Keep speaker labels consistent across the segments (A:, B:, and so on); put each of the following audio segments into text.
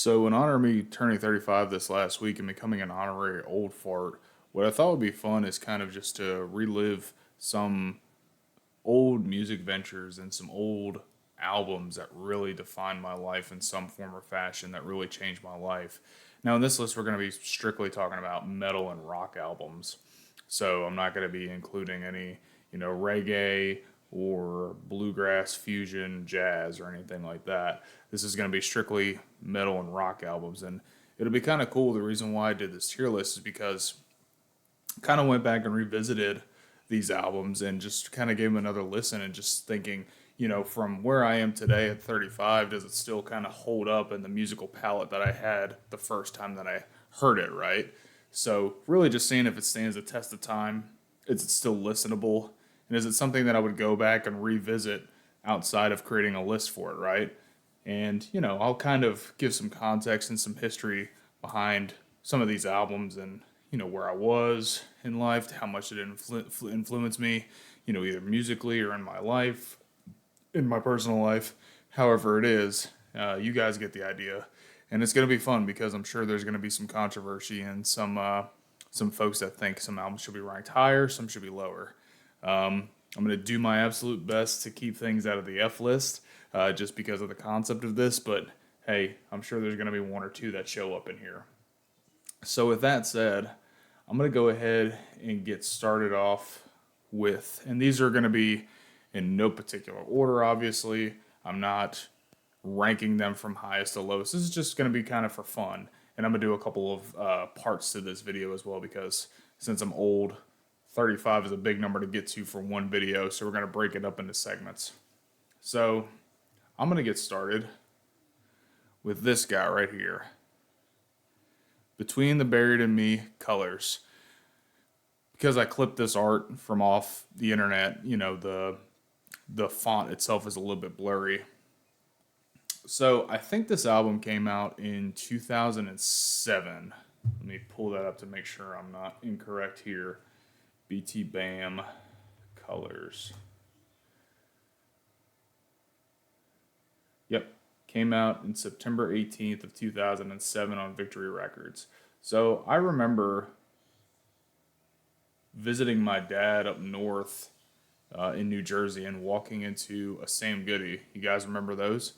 A: So, in honor of me turning 35 this last week and becoming an honorary old fart, what I thought would be fun is kind of just to relive some old music ventures and some old albums that really defined my life in some form or fashion that really changed my life. Now, in this list, we're going to be strictly talking about metal and rock albums. So, I'm not going to be including any, reggae or bluegrass, fusion, jazz, or anything like that. This is going to be strictly metal and rock albums. And it'll be kind of cool. The reason why I did this tier list is because kind of went back and revisited these albums and just kind of gave them another listen and just thinking, from where I am today at 35, does it still kind of hold up in the musical palette that I had the first time that I heard it, right? So, really just seeing if it stands the test of time. Is it still listenable? And is it something that I would go back and revisit outside of creating a list for it, right? And, I'll kind of give some context and some history behind some of these albums and, where I was in life, how much it influenced me, either musically or in my life, in my personal life, however it is. You guys get the idea. And it's going to be fun because I'm sure there's going to be some controversy and some folks that think some albums should be ranked higher, some should be lower. I'm going to do my absolute best to keep things out of the F list just because of the concept of this, but hey, I'm sure there's going to be one or two that show up in here. So, with that said, I'm going to go ahead and get started off with, and these are going to be in no particular order, obviously. I'm not ranking them from highest to lowest. This is just going to be kind of for fun. And I'm going to do a couple of parts to this video as well because since I'm old, 35 is a big number to get to for one video, so we're going to break it up into segments. So I'm going to get started with this guy right here. Between the Buried in Me colors. Because I clipped this art from off the internet, the font itself is a little bit blurry. So I think this album came out in 2007. Let me pull that up to make sure I'm not incorrect here. BT Bam colors. Yep, came out in September 18th of 2007 on Victory Records. So I remember visiting my dad up north in New Jersey and walking into a Sam Goody. You guys remember those?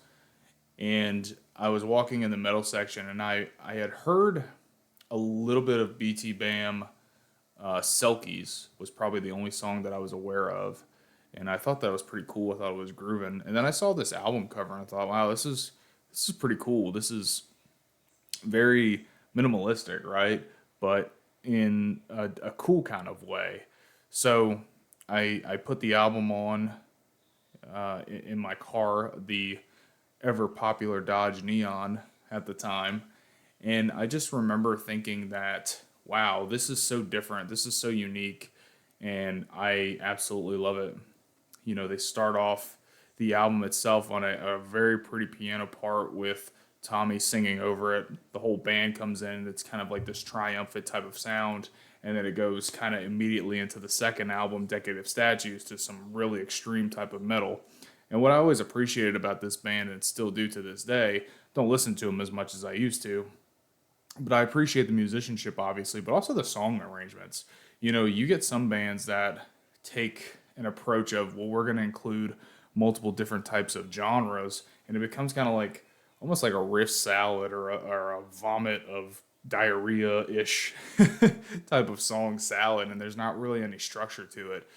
A: And I was walking in the metal section and I had heard a little bit of BT Bam. Selkies was probably the only song that I was aware of. And I thought that was pretty cool. I thought it was grooving. And then I saw this album cover and I thought, wow, this is pretty cool. This is very minimalistic, right? But in a cool kind of way. So I put the album on in my car, the ever popular Dodge Neon at the time. And I just remember thinking that, wow, this is so different. This is so unique. And I absolutely love it. They start off the album itself on a very pretty piano part with Tommy singing over it. The whole band comes in. It's kind of like this triumphant type of sound. And then it goes kind of immediately into the second album, Decade of Statues, to some really extreme type of metal. And what I always appreciated about this band, and still do to this day, don't listen to them as much as I used to, but I appreciate the musicianship, obviously, but also the song arrangements. You get some bands that take an approach of, well, we're going to include multiple different types of genres, and it becomes kind of like almost like a riff salad or a vomit of diarrhea-ish type of song salad, and there's not really any structure to it.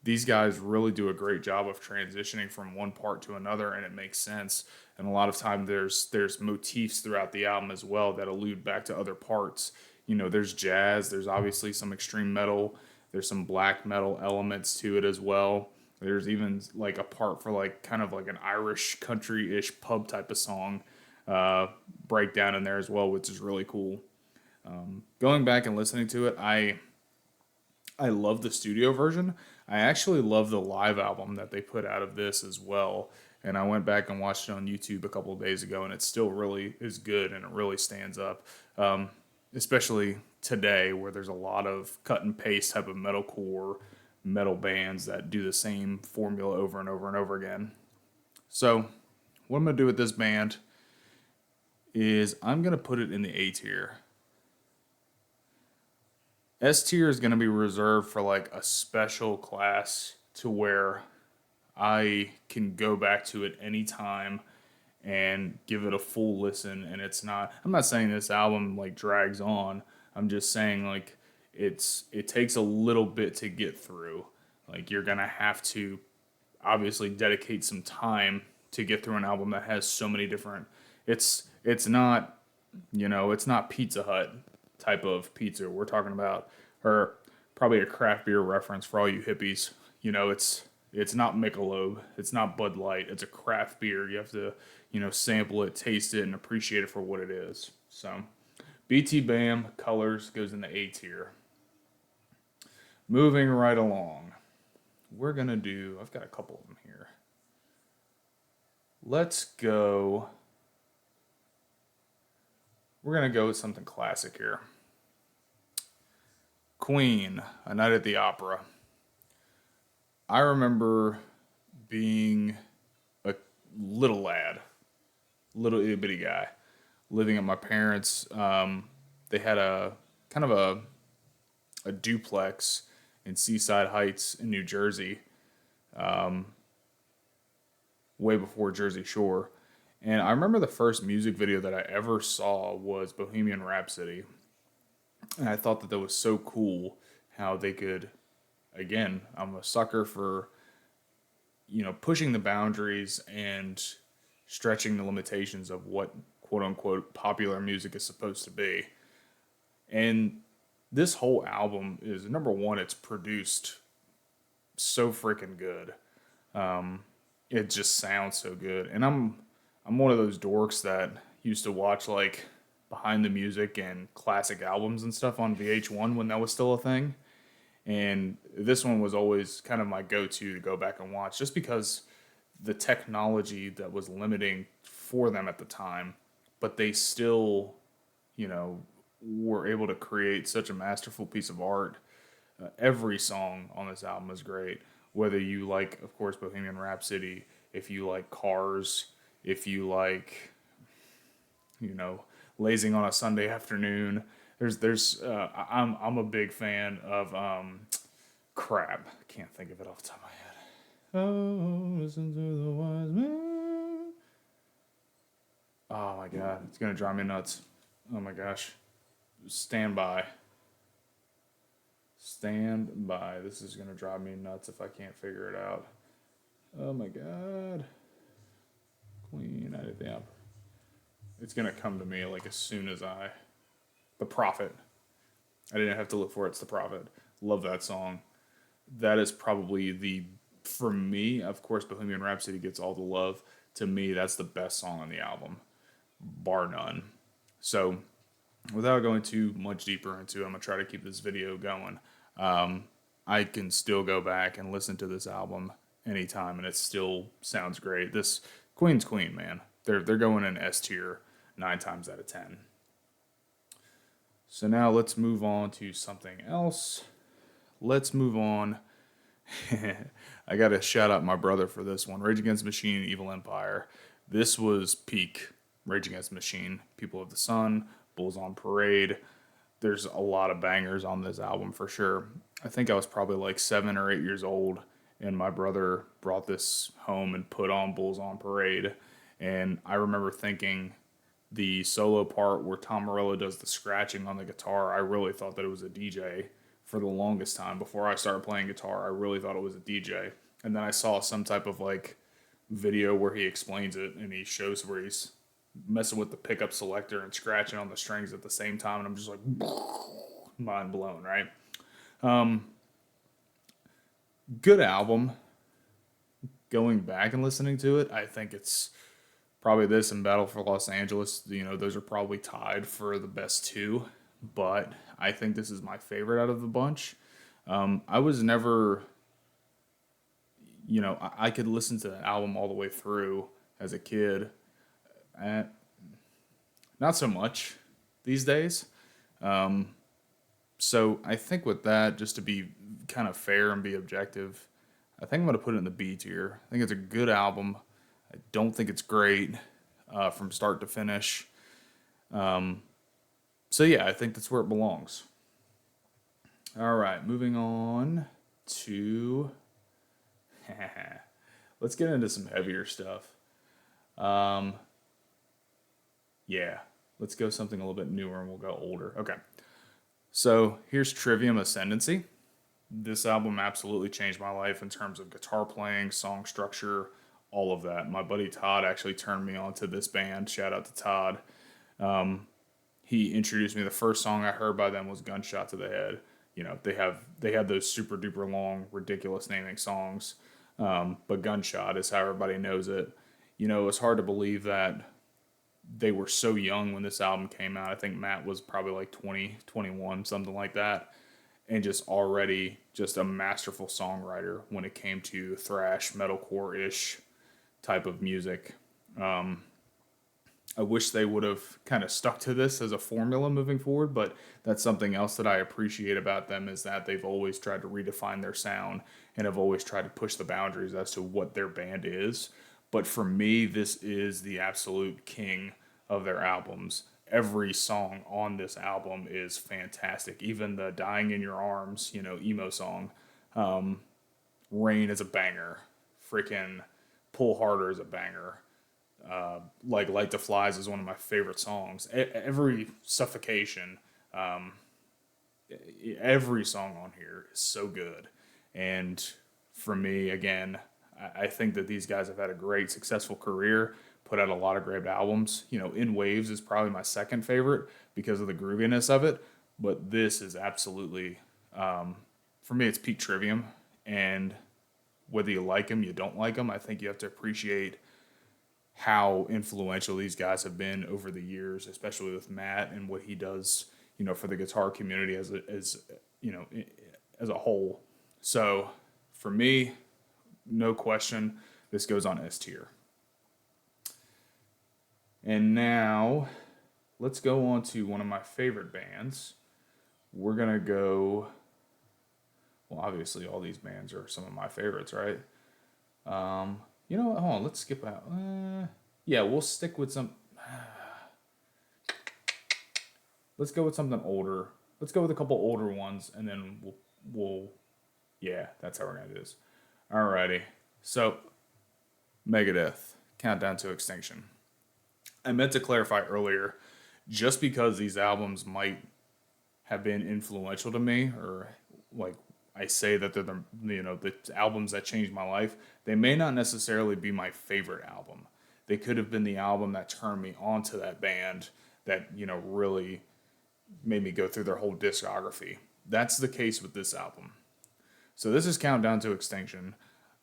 A: These guys really do a great job of transitioning from one part to another, and it makes sense. And a lot of time there's motifs throughout the album as well that allude back to other parts. There's jazz, there's obviously some extreme metal, there's some black metal elements to it as well. There's even like a part for like kind of like an Irish country-ish pub type of song breakdown in there as well, which is really cool. Going back and listening to it, I love the studio version. I actually love the live album that they put out of this as well. And I went back and watched it on YouTube a couple of days ago, and it still really is good and it really stands up. Especially today, where there's a lot of cut and paste type of metalcore metal bands that do the same formula over and over and over again. So, what I'm going to do with this band is I'm going to put it in the A tier. S tier is going to be reserved for like a special class to where I can go back to it anytime and give it a full listen. And I'm not saying this album like drags on. I'm just saying like it takes a little bit to get through. Like you're going to have to obviously dedicate some time to get through an album that has so many different, it's not, it's not Pizza Hut type of pizza we're talking about, or probably a craft beer reference for all you hippies. It's not Michelob, it's not Bud Light, it's a craft beer. You have to, sample it, taste it, and appreciate it for what it is. So, BT Bam Colors goes in the A tier. Moving right along, I've got a couple of them here. Let's go. We're going to go with something classic here. Queen, A Night at the Opera. I remember being a little lad, little itty bitty guy, living at my parents'. They had a kind of a duplex in Seaside Heights in New Jersey, way before Jersey Shore. And I remember the first music video that I ever saw was Bohemian Rhapsody. And I thought that was so cool how they could, again, I'm a sucker for, pushing the boundaries and stretching the limitations of what quote unquote popular music is supposed to be. And this whole album is, number one, it's produced so freaking good. It just sounds so good. And I'm one of those dorks that used to watch like behind the music and classic albums and stuff on VH1 when that was still a thing. And this one was always kind of my go-to to go back and watch, just because the technology that was limiting for them at the time, but they still, were able to create such a masterful piece of art. Every song on this album is great. Whether you like, of course, Bohemian Rhapsody, if you like Cars, if you like, lazing on a Sunday afternoon. I'm a big fan of crap. I can't think of it off the top of my head. Oh, listen to the wise man. Oh my god, it's gonna drive me nuts. Oh my gosh, stand by. Stand by. This is gonna drive me nuts if I can't figure it out. Oh my god. Queen, I did the opera. It's gonna come to me like as soon as The Prophet. I didn't have to look for it. It's The Prophet. Love that song. That is probably for me, of course, Bohemian Rhapsody gets all the love. To me, that's the best song on the album, bar none. So, without going too much deeper into it, I'm gonna try to keep this video going. I can still go back and listen to this album anytime, and it still sounds great. This Queen's Queen, man. They're going in S tier 9 times out of 10. So now let's move on to something else. Let's move on. I gotta shout out my brother for this one. Rage Against the Machine, Evil Empire. This was peak Rage Against the Machine. People of the Sun, Bulls on Parade. There's a lot of bangers on this album for sure. I think I was probably like 7 or 8 years old, and my brother brought this home and put on Bulls on Parade. And I remember thinking the solo part where Tom Morello does the scratching on the guitar, I really thought that it was a DJ for the longest time. Before I started playing guitar, I really thought it was a DJ. And then I saw some type of like video where he explains it and he shows where he's messing with the pickup selector and scratching on the strings at the same time. And I'm just like, mind blown, right? Good album. Going back and listening to it, I think it's probably this and Battle for Los Angeles. Those are probably tied for the best two. But I think this is my favorite out of the bunch. I was never, I could listen to the album all the way through as a kid. Not so much these days. So I think with that, just to be kind of fair and be objective, I think I'm going to put it in the B tier. I think it's a good album. I don't think it's great from start to finish. So yeah, I think that's where it belongs. All right, moving on to let's get into some heavier stuff. Um, yeah, let's go something a little bit newer and we'll go older. Okay, so here's Trivium Ascendancy. This album absolutely changed my life in terms of guitar playing, song structure, all of that. My buddy Todd actually turned me on to this band. Shout out to Todd. He introduced me. The first song I heard by them was "Gunshot to the Head." You know, they have those super duper long, ridiculous naming songs, but "Gunshot" is how everybody knows it. You know, it's hard to believe that they were so young when this album came out. I think Matt was probably like 20, 21, something like that, and just already just a masterful songwriter when it came to thrash, metalcore ish type of music. I wish they would have kind of stuck to this as a formula moving forward, but that's something else that I appreciate about them is that they've always tried to redefine their sound and have always tried to push the boundaries as to what their band is. But for me, this is the absolute king of their albums. Every song on this album is fantastic. Even the "Dying in Your Arms," you know, emo song. "Rain" is a banger. Freaking "Pull Harder" is a banger. Like "Light the Flies" is one of my favorite songs. Every "Suffocation," every song on here is so good. And for me, again, I think that these guys have had a great, successful career, put out a lot of great albums. You know, "In Waves" is probably my second favorite because of the grooviness of it. But this is absolutely, for me, it's peak Trivium. And whether you like them, you don't like them, I think you have to appreciate how influential these guys have been over the years, especially with Matt and what he does, you know, for the guitar community as you know, as a whole. So for me, no question, this goes on S tier. And now let's go on to one of my favorite bands. We're gonna go. Well, obviously, all these bands are some of my favorites, right? You know what? Hold on, let's skip out. Yeah, we'll stick with some. Let's go with something older. Let's go with a couple older ones, and then we'll yeah, that's how we're gonna do this. Alrighty. So, Megadeth, Countdown to Extinction. I meant to clarify earlier, just because these albums might have been influential to me, or like I say that they're the albums that changed my life, they may not necessarily be my favorite album. They could have been the album that turned me onto that band that really made me go through their whole discography. That's the case with this album. So this is Countdown to Extinction.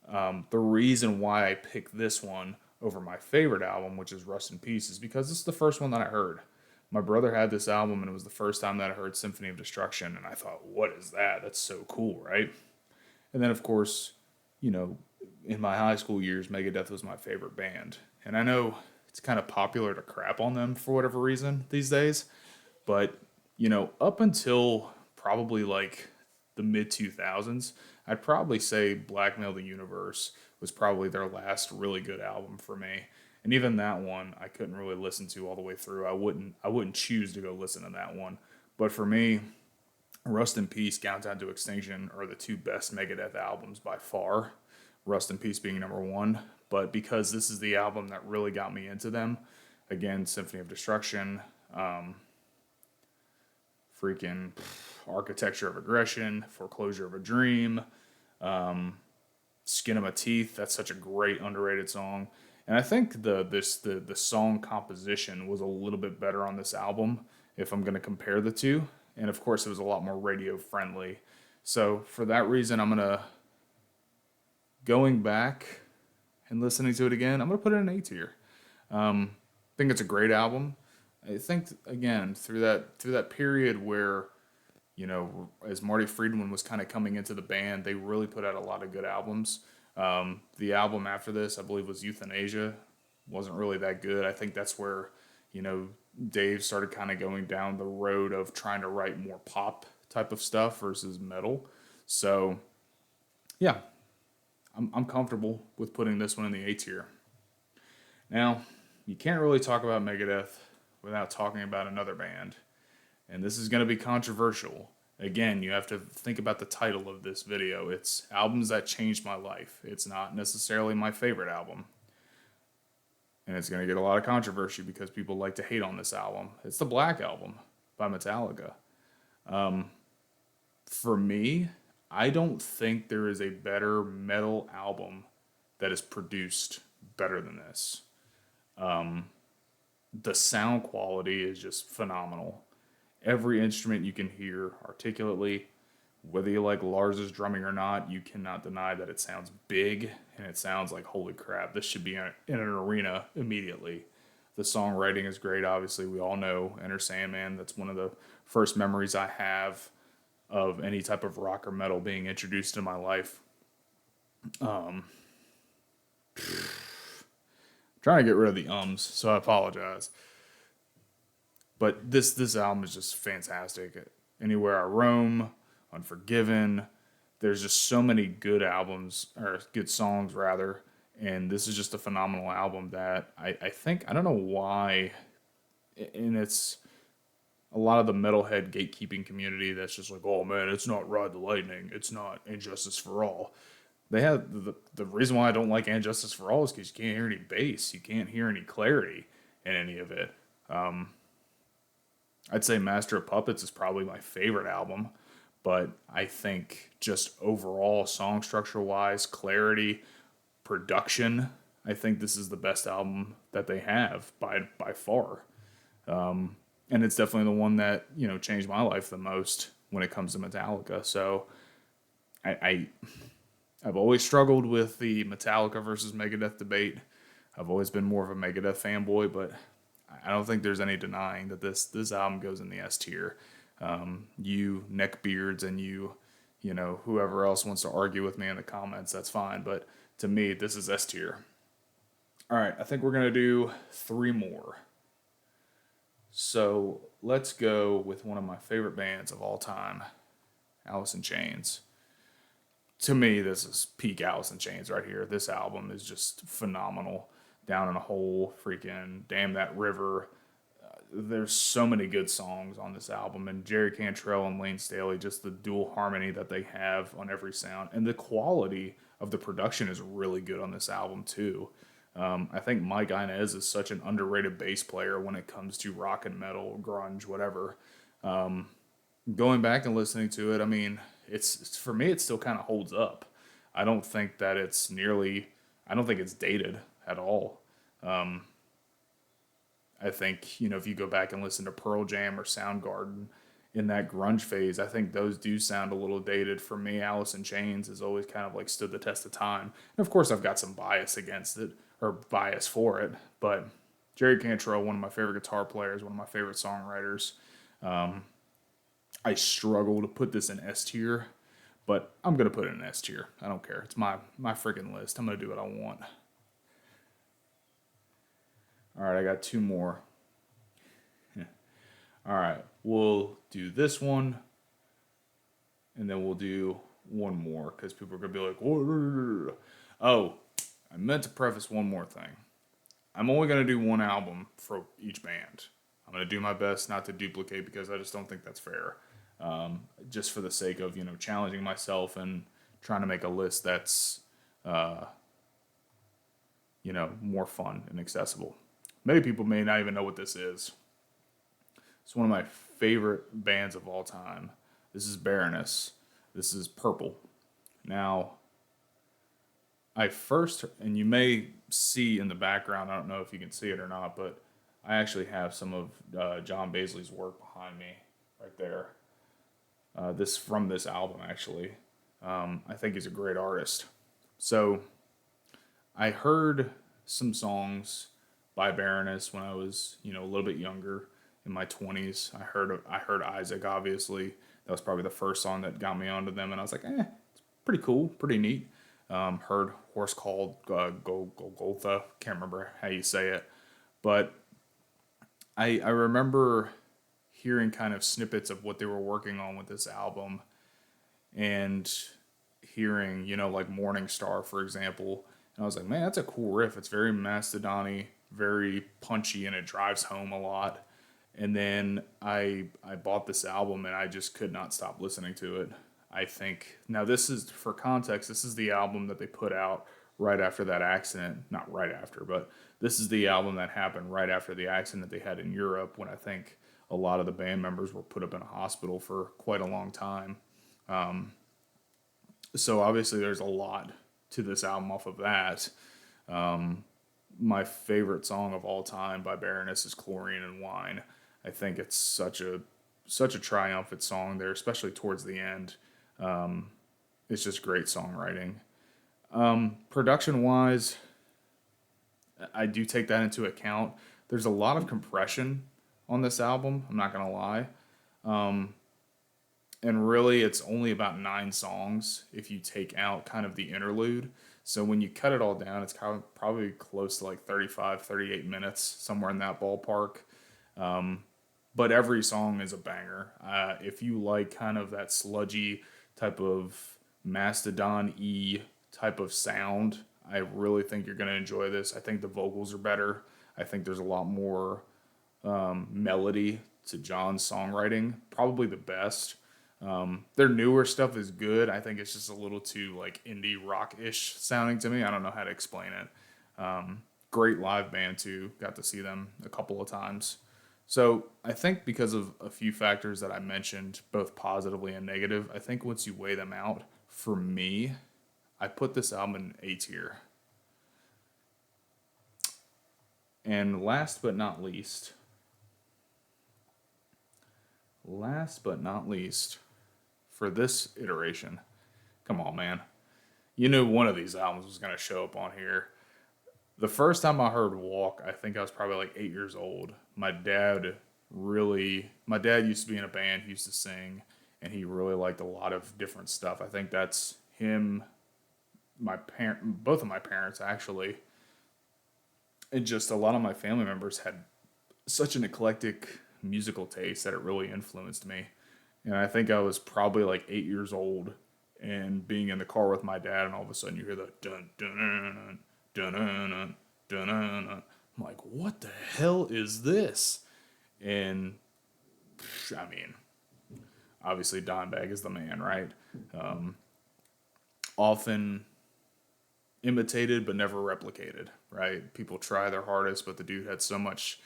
A: The reason why I picked this one over my favorite album, which is Rust in Peace, is because this is the first one that I heard. My brother had this album, and it was the first time that I heard Symphony of Destruction, and I thought, what is that? That's so cool, right? And then, of course, you know, in my high school years, Megadeth was my favorite band. And I know it's kind of popular to crap on them for whatever reason these days, but, up until probably like the mid 2000s, I'd probably say Blackmail the Universe was probably their last really good album for me. And even that one I couldn't really listen to all the way through. I wouldn't choose to go listen to that one. But for me, Rust in Peace, Countdown to Extinction are the two best Megadeth albums by far. Rust in Peace being number one. But because this is the album that really got me into them, again, Symphony of Destruction, freaking Architecture of Aggression, Foreclosure of a Dream, Skin of My Teeth. That's such a great underrated song. And I think the song composition was a little bit better on this album if I'm going to compare the two. And of course, it was a lot more radio friendly. So for that reason, I'm gonna going back and listening to it again. I'm gonna put it in A tier. I think it's a great album. I think again through that period where as Marty Friedman was kind of coming into the band, they really put out a lot of good albums. The album after this, I believe, was Euthanasia. Wasn't really that good. I think that's where, Dave started kind of going down the road of trying to write more pop type of stuff versus metal. So, yeah, I'm comfortable with putting this one in the A tier. Now, you can't really talk about Megadeth without talking about another band. And this is going to be controversial. Again, you have to think about the title of this video. It's Albums That Changed My Life. It's not necessarily my favorite album. And it's going to get a lot of controversy because people like to hate on this album. It's the Black Album by Metallica. For me, I don't think there is a better metal album that is produced better than this. The sound quality is just phenomenal. Every instrument you can hear articulately. Whether you like Lars's drumming or not, you cannot deny that it sounds big and it sounds like, holy crap, this should be in an arena immediately. The songwriting is great, obviously. We all know Enter Sandman. That's one of the first memories I have of any type of rock or metal being introduced in my life. I'm trying to get rid of the ums, so I apologize. But this album is just fantastic. Anywhere I Roam, Unforgiven. There's just so many good albums, or good songs rather, and this is just a phenomenal album that I think, I don't know why, and it's a lot of the metalhead gatekeeping community that's just like, oh man, it's not Ride the Lightning, it's not Injustice for All. They have the reason why I don't like Injustice for All is because you can't hear any bass, you can't hear any clarity in any of it. I'd say Master of Puppets is probably my favorite album, but I think just overall, song structure wise, clarity, production, I think this is the best album that they have by far. And it's definitely the one that, changed my life the most when it comes to Metallica. So I've always struggled with the Metallica versus Megadeth debate. I've always been more of a Megadeth fanboy, but I don't think there's any denying that this album goes in the S tier. You neckbeards and you whoever else wants to argue with me in the comments, that's fine. But to me, this is S tier. All right, I think we're gonna do 3 more. So let's go with one of my favorite bands of all time, Alice in Chains. To me, this is peak Alice in Chains right here. This album is just phenomenal. Down in a Hole, freaking Damn That River. There's so many good songs on this album, and Jerry Cantrell and Lane Staley, just the dual harmony that they have on every sound, and the quality of the production is really good on this album too. I think Mike Inez is such an underrated bass player when it comes to rock and metal, grunge, whatever. Going back and listening to it, I mean, it's for me, it still kind of holds up. I don't think that I don't think it's dated at all. I think, if you go back and listen to Pearl Jam or Soundgarden in that grunge phase, I think those do sound a little dated. For me, Alice in Chains has always kind of like stood the test of time. And of course, I've got some bias against it, or bias for it, but Jerry Cantrell, one of my favorite guitar players, one of my favorite songwriters. I struggle to put this in S tier, but I'm going to put it in S tier. I don't care. It's my freaking list. I'm going to do what I want. All right, I got 2 more. All right, we'll do this one, and then we'll do one more, because people are going to be like, whoa. Oh, I meant to preface one more thing. I'm only going to do one album for each band. I'm going to do my best not to duplicate, because I just don't think that's fair. Just for the sake of, challenging myself and trying to make a list that's, more fun and accessible. Many people may not even know what this is. It's one of my favorite bands of all time. This is Baroness. This is Purple. Now, and you may see in the background, I don't know if you can see it or not, but I actually have some of John Baisley's work behind me right there. From this album, actually. I think he's a great artist. So, I heard some songs by Baroness when I was, a little bit younger, in my 20s. I heard Isaac, obviously. That was probably the first song that got me onto them, and I was like, it's pretty cool, pretty neat. Heard Horse Called Golgotha. Can't remember how you say it. But I remember hearing kind of snippets of what they were working on with this album, and hearing, like Morning Star, for example. And I was like, man, that's a cool riff. It's very Mastodon-y, very punchy, and it drives home a lot. And then I bought this album and I just could not stop listening to it. I think now this is for context. This is the album that they put out right after that accident. Not right after, but this is the album that happened right after the accident they had in Europe when I think a lot of the band members were put up in a hospital for quite a long time. So obviously there's a lot to this album off of that. My favorite song of all time by Baroness is Chlorine and Wine. I think it's such a triumphant song there, especially towards the end. It's just great songwriting. Production wise, I do take that into account. There's a lot of compression on this album. I'm not gonna lie. And really it's only about 9 songs if you take out kind of the interlude. So when you cut it all down, it's kind of probably close to like 35, 38 minutes, somewhere in that ballpark. But every song is a banger. If you like kind of that sludgy type of Mastodon E type of sound, I really think you're going to enjoy this. I think the vocals are better. I think there's a lot more melody to John's songwriting, probably the best. Their newer stuff is good. I think it's just a little too like indie rock-ish sounding to me. I don't know how to explain it. Great live band too. Got to see them a couple of times. So I think because of a few factors that I mentioned, both positively and negative, I think once you weigh them out, for me, I put this album in A tier. And last but not least, for this iteration, come on, man. You knew one of these albums was going to show up on here. The first time I heard Walk, I think I was probably like 8 years old. My dad used to be in a band, he used to sing, and he really liked a lot of different stuff. I think that's him, both of my parents actually, and just a lot of my family members had such an eclectic musical taste that it really influenced me. And I think I was probably like 8 years old and being in the car with my dad, and all of a sudden you hear the dun dun dun dun dun dun dun. I'm like, what the hell is this? And I mean, obviously Dimebag is the man, right? Often imitated but never replicated, right? People try their hardest, but the dude had so much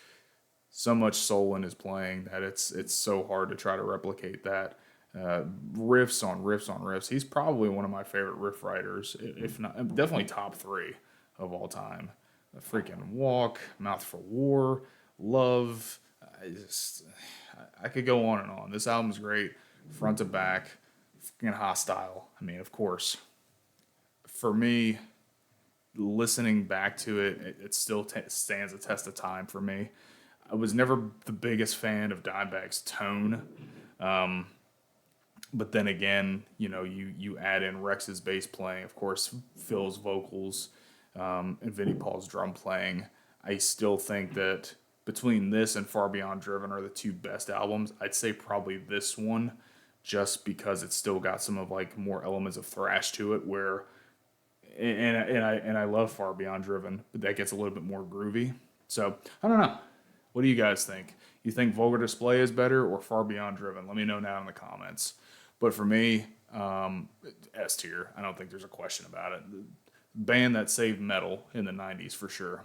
A: soul in his playing that it's so hard to try to replicate that. Riffs on riffs on riffs. He's probably one of my favorite riff writers, if not definitely top 3 of all time. A freaking Walk, Mouth for War, Love. I could go on and on. This album's great, front to back, freaking Hostile. I mean, of course, for me, listening back to it still stands a test of time for me. I was never the biggest fan of Dimebag's tone, but then again, you add in Rex's bass playing, of course, Phil's vocals, and Vinnie Paul's drum playing. I still think that between this and Far Beyond Driven are the 2 best albums. I'd say probably this one, just because it's still got some of like more elements of thrash to it, where and I love Far Beyond Driven, but that gets a little bit more groovy. So I don't know. What do you guys think? You think Vulgar Display is better or Far Beyond Driven? Let me know now in the comments. But for me, S tier. I don't think there's a question about it. Band that saved metal in the 90s for sure.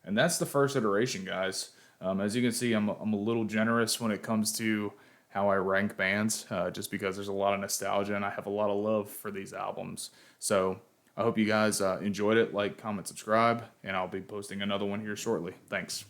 A: And that's the first iteration, guys. As you can see, I'm a little generous when it comes to how I rank bands, just because there's a lot of nostalgia and I have a lot of love for these albums. So I hope you guys enjoyed it. Like, comment, subscribe, and I'll be posting another one here shortly. Thanks.